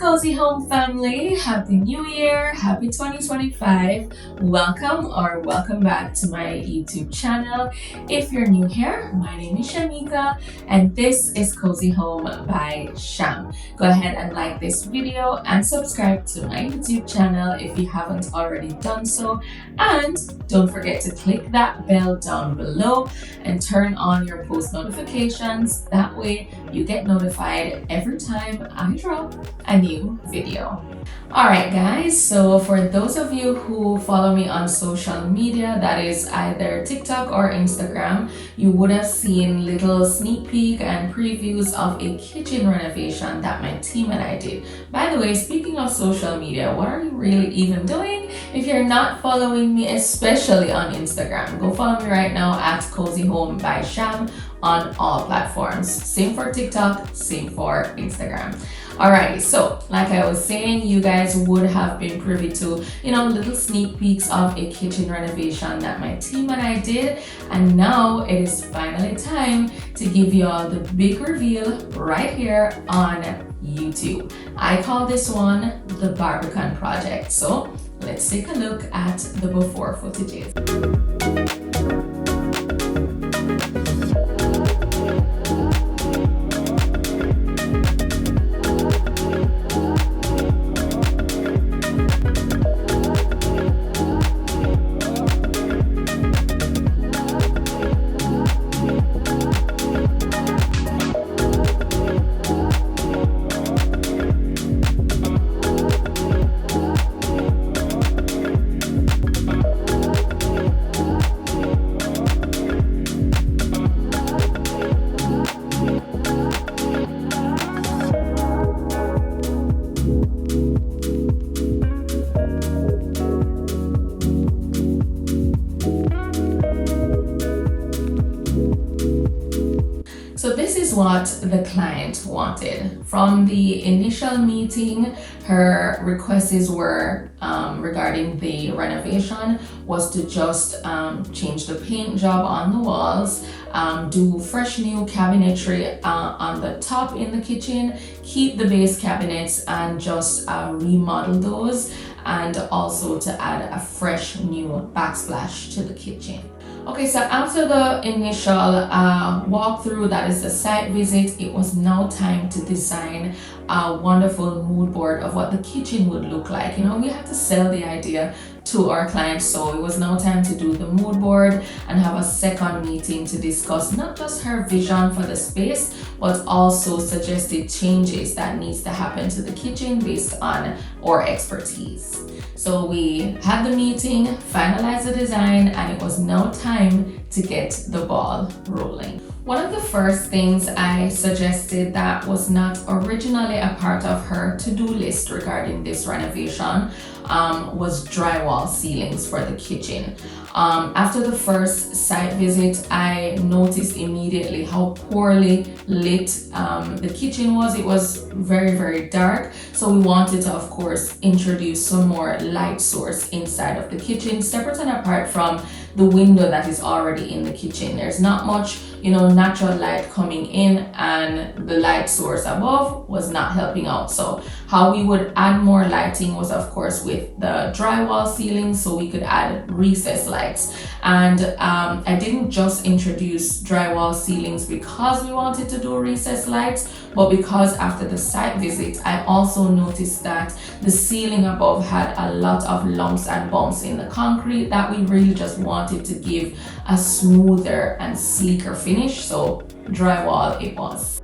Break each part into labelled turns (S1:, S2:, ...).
S1: Cozy Home family, Happy New Year, Happy 2025. Welcome back to my YouTube channel. If you're new here, my name is Shamika and this is Cozy Home by Sham. Go ahead and like this video and subscribe to my YouTube channel if you haven't already done so. And don't forget to click that bell down below and turn on your post notifications. That way you get notified every time I drop a new video. Alright guys, so for those of you who follow me on social media, that is either TikTok or Instagram, you would have seen little sneak peek and previews of a kitchen renovation that my team and I did. By the way, speaking of social media, what are you really even doing? If you're not following me, especially on Instagram, go follow me right now at Cozy Home by Sham on all platforms. Same for TikTok, same for Instagram. Alrighty, so like I was saying, you guys would have been privy to, little sneak peeks of a kitchen renovation that my team and I did. And now it is finally time to give you all the big reveal right here on YouTube. I call this one the Barbican Project. So let's take a look at the before footages. So this is what the client wanted. From the initial meeting, her requests were regarding the renovation was to just change the paint job on the walls, do fresh new cabinetry on the top in the kitchen, keep the base cabinets and just remodel those, and also to add a fresh new backsplash to the kitchen. Okay, so after the initial walkthrough, that is the site visit, it was now time to design a wonderful mood board of what the kitchen would look like. We have to sell the idea to our clients, so it was now time to do the mood board and have a second meeting to discuss not just her vision for the space, but also suggested changes that needs to happen to the kitchen based on our expertise. So we had the meeting, finalized the design, and it was now time to get the ball rolling. One of the first things I suggested that was not originally a part of her to-do list regarding this renovation was drywall ceilings for the kitchen. After the first site visit, I noticed immediately how poorly lit the kitchen was. It was very, very dark. So we wanted to, of course, introduce some more light source inside of the kitchen, separate and apart from the window that is already in the kitchen. There's not much natural light coming in, and the light source above was not helping out. So how we would add more lighting was, of course, with the drywall ceiling, so we could add recessed lights. And I didn't just introduce drywall ceilings because we wanted to do recessed lights, but because after the site visit, I also noticed that the ceiling above had a lot of lumps and bumps in the concrete that we really just wanted to give a smoother and sleeker finish. So drywall it was.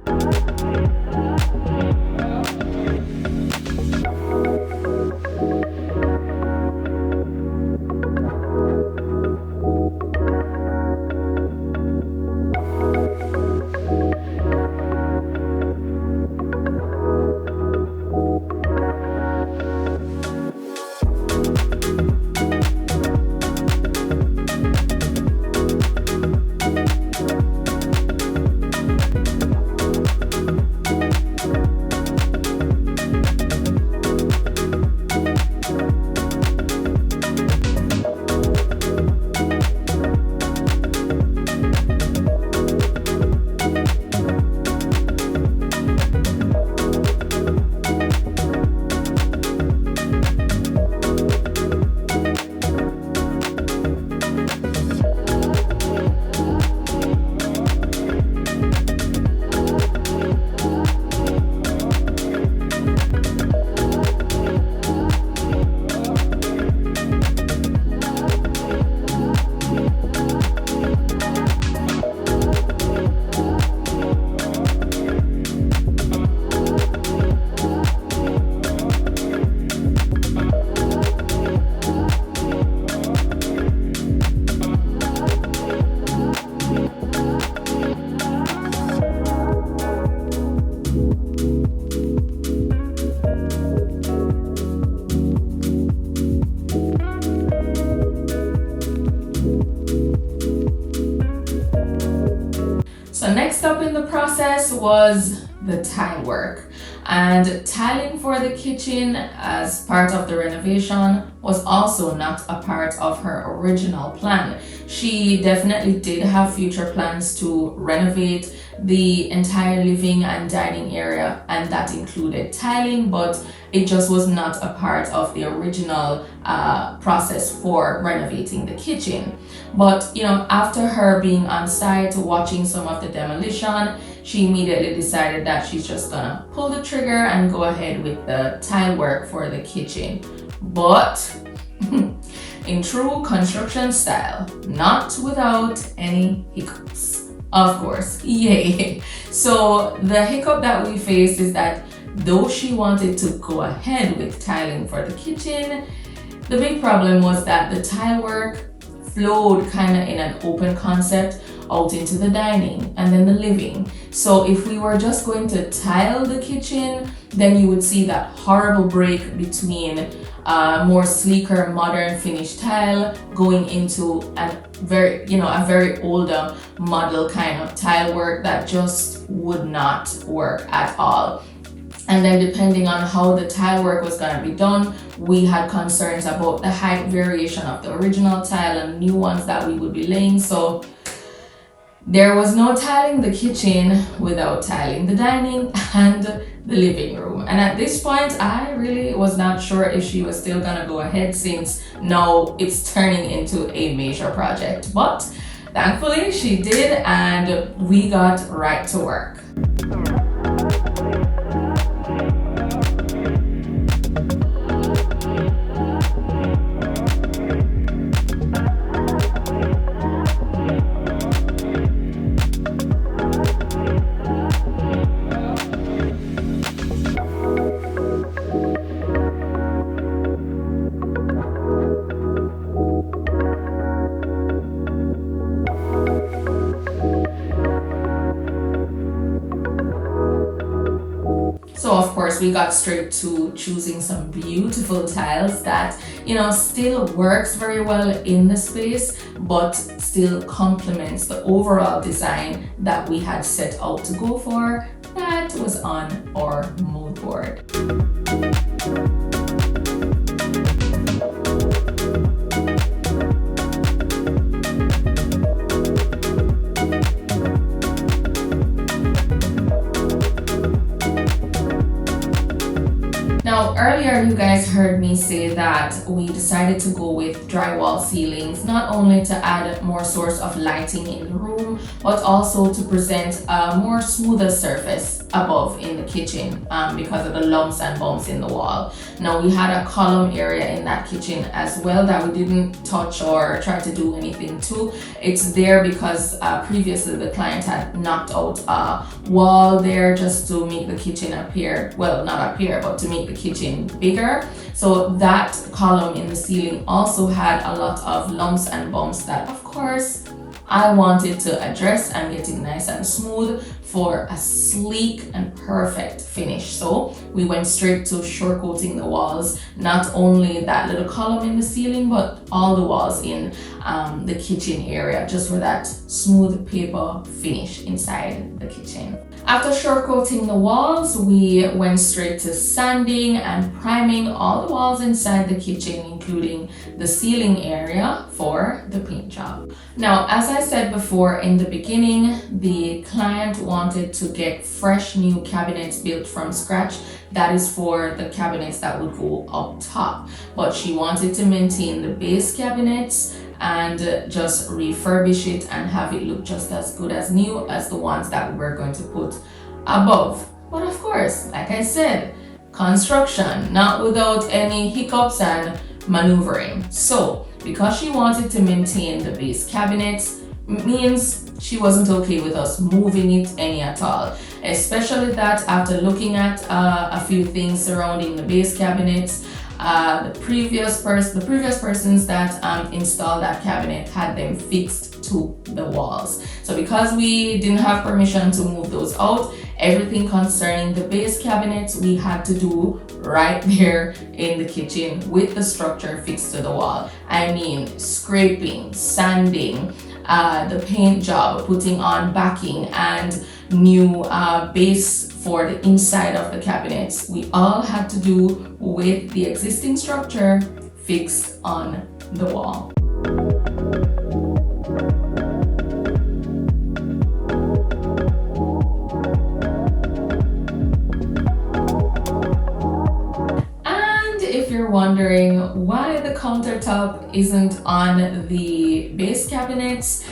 S1: So next up in the process was the tile work. And tiling for the kitchen as part of the renovation was also not a part of her original plan. She definitely did have future plans to renovate the entire living and dining area, and that included tiling, but it just was not a part of the original process for renovating the kitchen. But after her being on site watching some of the demolition, she immediately decided that she's just gonna pull the trigger and go ahead with the tile work for the kitchen. But in true construction style, not without any hiccups. Of course, yay. So the hiccup that we faced is that though she wanted to go ahead with tiling for the kitchen, the big problem was that the tile work flowed kind of in an open concept out into the dining and then the living. So if we were just going to tile the kitchen, then you would see that horrible break between more sleeker, modern finished tile going into a very older model kind of tile work that just would not work at all. And then depending on how the tile work was going to be done, we had concerns about the height variation of the original tile and new ones that we would be laying. So there was no tiling the kitchen without tiling the dining and the living room. And at this point, I really was not sure if she was still gonna go ahead, since now it's turning into a major project. But thankfully she did, and we got right to work. So of course we got straight to choosing some beautiful tiles that still works very well in the space, but still complements the overall design that we had set out to go for, that was on our mood board. Now, earlier you guys heard me say that we decided to go with drywall ceilings, not only to add more source of lighting in the room, but also to present a more smoother surface above in the kitchen because of the lumps and bumps in the wall. Now, we had a column area in that kitchen as well that we didn't touch or try to do anything to. It's there because previously the client had knocked out a wall there just to make the kitchen appear, well, not appear, but to make the kitchen bigger. So that column in the ceiling also had a lot of lumps and bumps that, of course, I wanted to address and get it nice and smooth for a sleek and perfect finish. So we went straight to shore coating the walls, not only that little column in the ceiling, but all the walls in the kitchen area, just for that smooth paper finish inside the kitchen. After shore coating the walls, we went straight to sanding and priming all the walls inside the kitchen, including the ceiling area for the paint job. Now, as I said before in the beginning, the client wanted to get fresh new cabinets built from scratch. That is for the cabinets that would go up top. But she wanted to maintain the base cabinets and just refurbish it and have it look just as good as new as the ones that we were going to put above. But of course, like I said, construction, not without any hiccups and maneuvering. So because she wanted to maintain the base cabinets, means she wasn't okay with us moving it any at all, especially that after looking at a few things surrounding the base cabinets, the previous persons that installed that cabinet had them fixed to the walls. So because we didn't have permission to move those out, everything concerning the base cabinets we had to do right there in the kitchen with the structure fixed to the wall. I mean, scraping, sanding, the paint job, putting on backing and new base for the inside of the cabinets, we all had to do with the existing structure fixed on the wall. You're wondering why the countertop isn't on the base cabinets,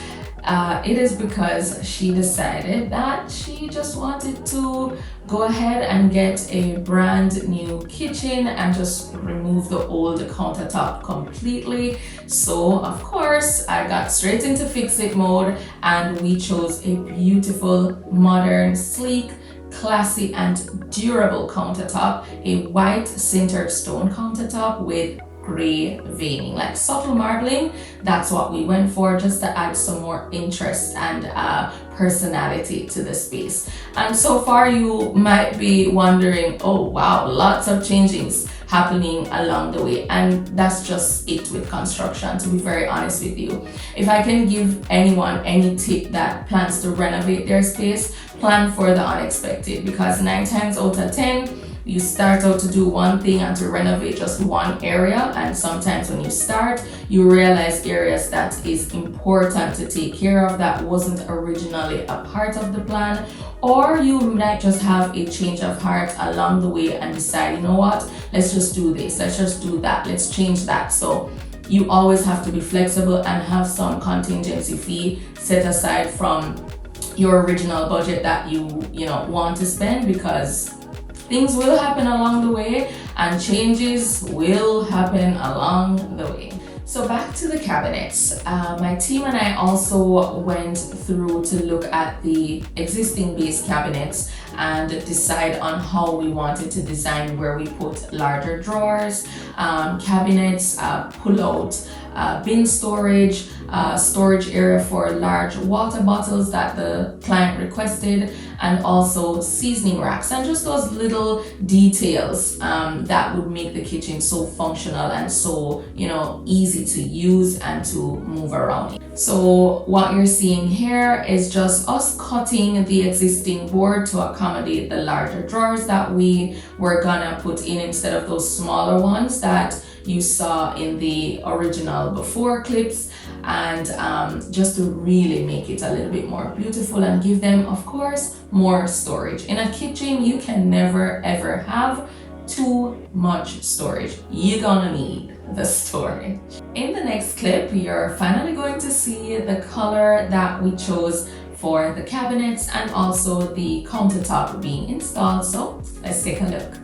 S1: it is because she decided that she just wanted to go ahead and get a brand new kitchen and just remove the old countertop completely. So of course I got straight into fix it mode, and we chose a beautiful, modern, sleek, classy and durable countertop, a white sintered stone countertop with gray veining, like subtle marbling. That's what we went for, just to add some more interest and personality to the space. And so far you might be wondering, oh wow, lots of changings happening along the way, and that's just it with construction, to be very honest with you. If I can give anyone any tip that plans to renovate their space, plan for the unexpected, because 9 times out of 10 you start out to do one thing and to renovate just one area, and sometimes when you start you realize areas that is important to take care of that wasn't originally a part of the plan, or you might just have a change of heart along the way and decide, you know what, let's just do this, let's just do that, let's change that. So you always have to be flexible and have some contingency fee set aside from your original budget that you want to spend, because things will happen along the way and changes will happen along the way. So back to the cabinets. My team and I also went through to look at the existing base cabinets and decide on how we wanted to design, where we put larger drawers, cabinets, pull-out bin storage, storage area for large water bottles that the client requested, and also seasoning racks, and just those little details that would make the kitchen so functional and so easy to use and to move around. So what you're seeing here is just us cutting the existing board to accommodate the larger drawers that we were gonna put in instead of those smaller ones that you saw in the original before clips, and just to really make it a little bit more beautiful and give them, of course, more storage. In a kitchen, you can never ever have too much storage. You're gonna need the storage. In the next clip, you're finally going to see the color that we chose for the cabinets and also the countertop being installed. So let's take a look.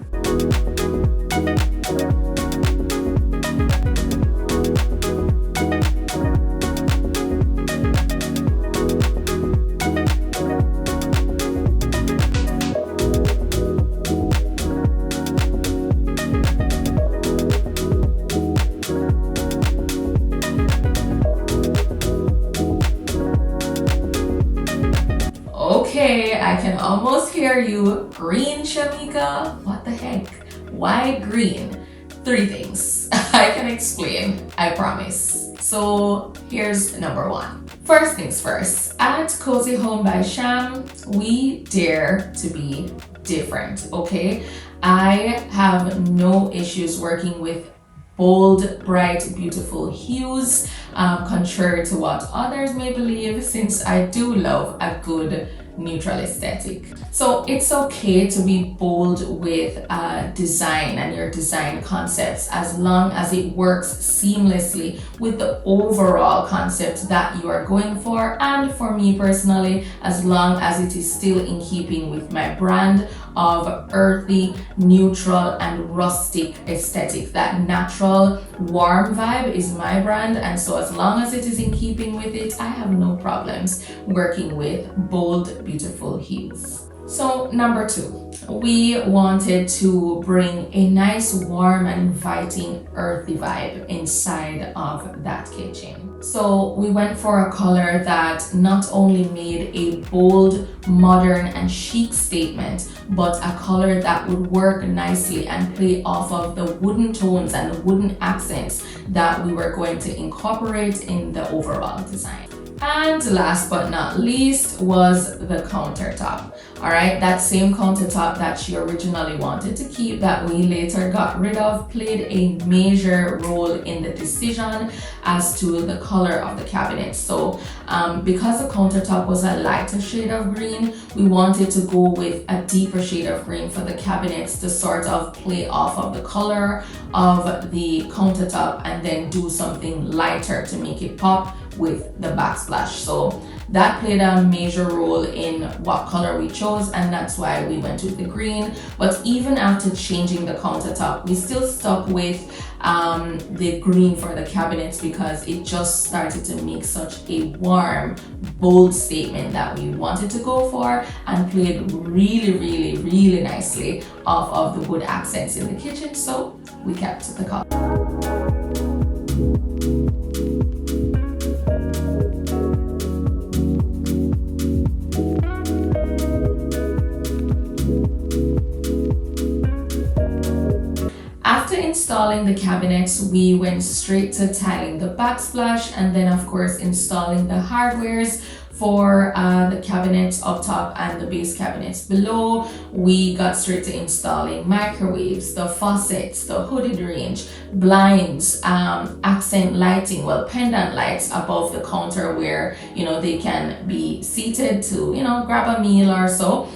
S1: Okay, I can almost hear you. Green, Shamika? What the heck? Why green? 3 things. I can explain, I promise. So here's number 1. First things first, at Cozy Home by Sham, we dare to be different, okay? I have no issues working with bold, bright, beautiful hues, contrary to what others may believe, since I do love a good neutral aesthetic. So it's okay to be bold with design and your design concepts, as long as it works seamlessly with the overall concept that you are going for, and for me personally, as long as it is still in keeping with my brand of earthy, neutral and rustic aesthetic. That natural, warm vibe is my brand, and so as long as it is in keeping with it, I have no problems working with bold, beautiful hues. So number 2, we wanted to bring a nice, warm and inviting earthy vibe inside of that kitchen. So we went for a color that not only made a bold, modern and chic statement, but a color that would work nicely and play off of the wooden tones and the wooden accents that we were going to incorporate in the overall design. And last but not least was the countertop. All right, that same countertop that she originally wanted to keep that we later got rid of played a major role in the decision as to the color of the cabinet. So because the countertop was a lighter shade of green, we wanted to go with a deeper shade of green for the cabinets to sort of play off of the color of the countertop and then do something lighter to make it pop with the backsplash. So that played a major role in what color we chose, and that's why we went with the green. But even after changing the countertop, we still stuck with the green for the cabinets because it just started to make such a warm, bold statement that we wanted to go for, and played really nicely off of the wood accents in the kitchen. So we kept the color. Installing the cabinets, we went straight to tiling the backsplash and then of course installing the hardwares for the cabinets up top and the base cabinets below. We got straight to installing microwaves, the faucets, the hooded range, blinds, accent lighting, well, pendant lights above the counter where, you know, they can be seated to, you know, grab a meal or so.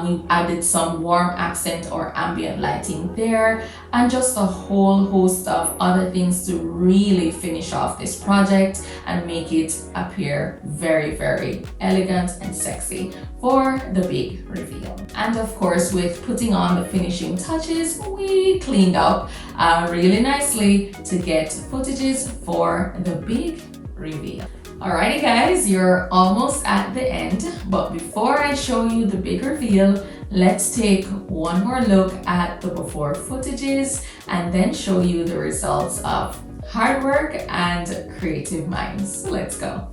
S1: We added some warm accent or ambient lighting there, and just a whole host of other things to really finish off this project and make it appear very elegant and sexy for the big reveal. And of course, with putting on the finishing touches, we cleaned up really nicely to get footages for the big reveal. Alrighty guys, you're almost at the end, but before I show you the big reveal, let's take one more look at the before footages and then show you the results of hard work and creative minds. Let's go.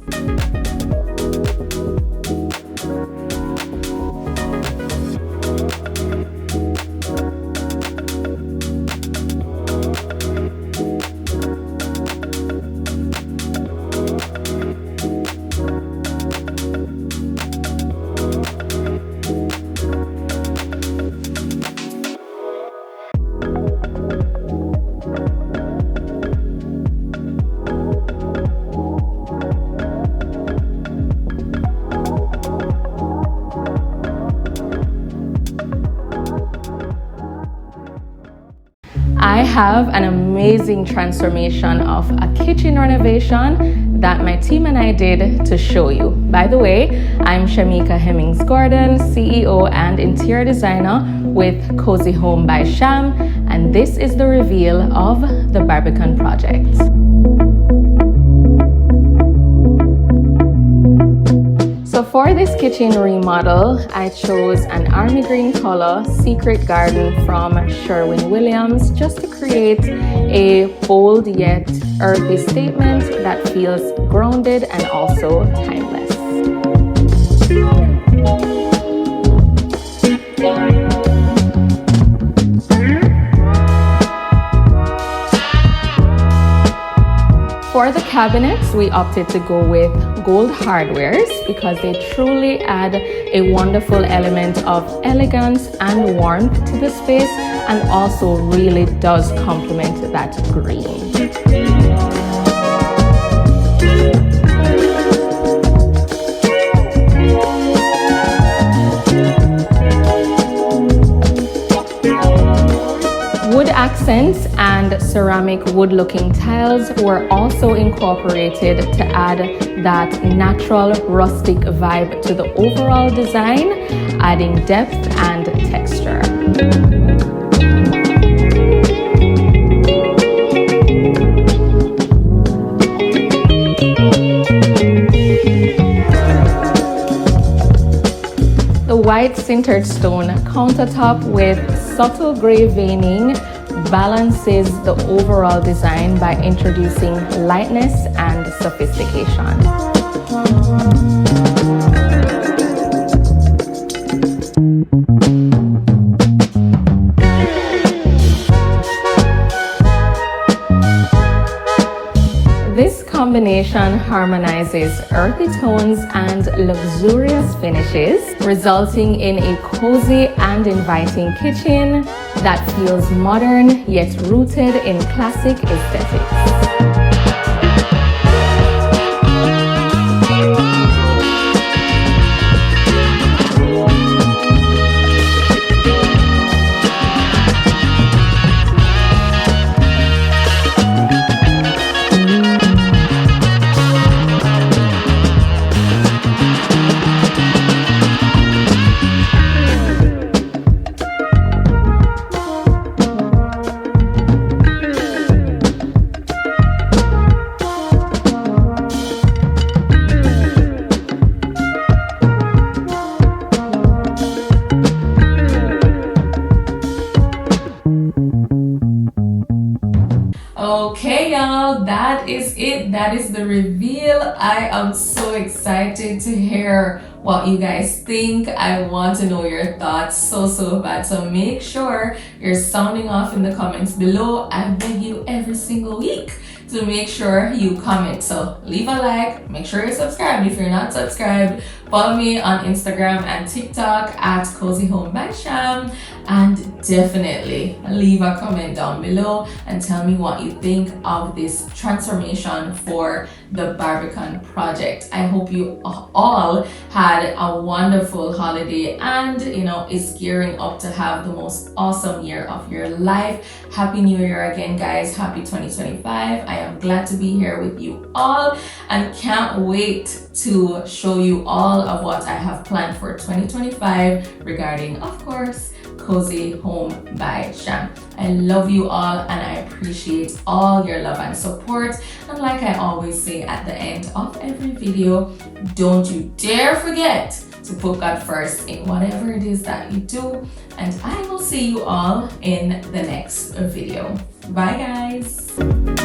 S1: I have an amazing transformation of a kitchen renovation that my team and I did to show you. By the way, I'm Shamika Hemmings-Gordon, CEO and interior designer with Cozy Home by Sham, and this is the reveal of the Barbican Project. So for this kitchen remodel, I chose an army green color Secret Garden from Sherwin-Williams just to create a bold yet earthy statement that feels grounded and also timeless. For the cabinets, we opted to go with gold hardwares because they truly add a wonderful element of elegance and warmth to the space, and also really does complement that green. Wood accents and ceramic wood looking tiles were also incorporated to add that natural rustic vibe to the overall design, adding depth and texture. The white sintered stone countertop with subtle gray veining balances the overall design by introducing lightness and sophistication. This combination Renovation harmonizes earthy tones and luxurious finishes, resulting in a cozy and inviting kitchen that feels modern yet rooted in classic aesthetics. Okay, y'all, that is it. That is the reveal. I am so excited to hear what you guys think. I want to know your thoughts so bad. So make sure you're sounding off in the comments below. I beg you every single week to make sure you comment. So leave a like, make sure you're subscribed if you're not subscribed. Follow me on Instagram and TikTok at cozyhomebysham, and definitely leave a comment down below and tell me what you think of this transformation for the Barbican project. I hope you all had a wonderful holiday and is gearing up to have the most awesome year of your life. Happy New Year again, guys. Happy 2025. I am glad to be here with you all and can't wait to show you all of what I have planned for 2025 regarding, of course, Cozy Home by Sham. I love you all and I appreciate all your love and support. And like I always say at the end of every video, don't you dare forget to put God first in whatever it is that you do. And I will see you all in the next video. Bye, guys.